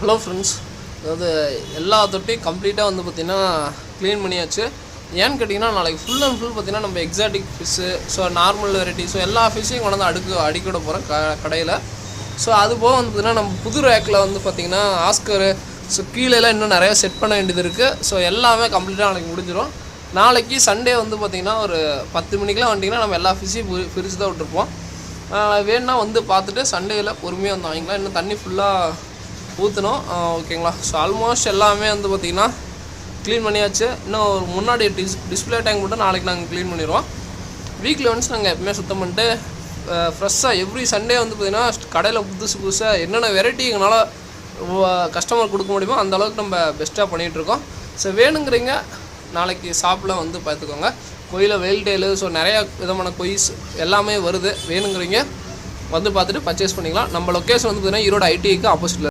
Hello friends, அதாவது எல்லா தொட்டியும் கம்ப்ளீட்டாக வந்து பார்த்திங்கன்னா க்ளீன் பண்ணியாச்சு. ஏன்னு கேட்டிங்கன்னா நாளைக்கு ஃபுல் அண்ட் ஃபுல் பார்த்திங்கன்னா நம்ம exotic fish, so normal variety, so எல்லா ஃபிஷ்ஷையும் கொண்டு வந்து அடிக்கிட போகிறோம் கடையில். ஸோ அது போக வந்து பார்த்திங்கன்னா நம்ம புது ரேக்கில் வந்து பார்த்திங்கன்னா ஆஸ்கரு, ஸோ கீழேலாம் இன்னும் நிறையா செட் பண்ண வேண்டியது இருக்குது. ஸோ எல்லாமே கம்ப்ளீட்டாக நாளைக்கு முடிஞ்சிடும். நாளைக்கு சண்டே வந்து பார்த்திங்கன்னா ஒரு 10 மணிக்கெலாம் வந்துட்டிங்கன்னா நம்ம எல்லா ஃபிஷ்ஷையும் பிரித்து தான் விட்டுருப்போம். வேணுன்னா வந்து பார்த்துட்டு சண்டேயில் பொறுமையாக வந்து வாங்கிக்கலாம். இன்னும் தண்ணி ஃபுல்லாக ஊற்றணும், ஓகேங்களா. ஸோ ஆல்மோஸ்ட் எல்லாமே வந்து பார்த்திங்கன்னா க்ளீன் பண்ணியாச்சு. இன்னும் ஒரு முன்னாடி டிஸ்பிளே டேங்க் மட்டும் நாளைக்கு நாங்கள் க்ளீன் பண்ணிடுவோம். வீக்லி ஒன்ஸ் நாங்கள் எப்பவுமே சுத்தம் பண்ணிட்டு ஃப்ரெஷ்ஷாக எவ்ரி சண்டே வந்து பார்த்திங்கன்னா கடையில் புதுசாக என்னென்ன வெரைட்டி எங்களால் கஸ்டமர் கொடுக்க முடியுமோ அந்த அளவுக்கு நம்ம பெஸ்ட்டாக பண்ணிகிட்ருக்கோம். ஸோ வேணுங்கிறீங்க நாளைக்கு ஷாப்பில் வந்து பார்த்துக்கோங்க. கொய்யில் வெயில் டேலு, ஸோ நிறையா விதமான கொய்ஸ் எல்லாமே வருது. வேணுங்கிறீங்க வந்து பார்த்துட்டு பர்ச்சேஸ் பண்ணிக்கலாம். நம்ம லொக்கேஷன் வந்து பார்த்திங்கன்னா ஈரோடு ITIக்கு ஆப்போசிட்டில்.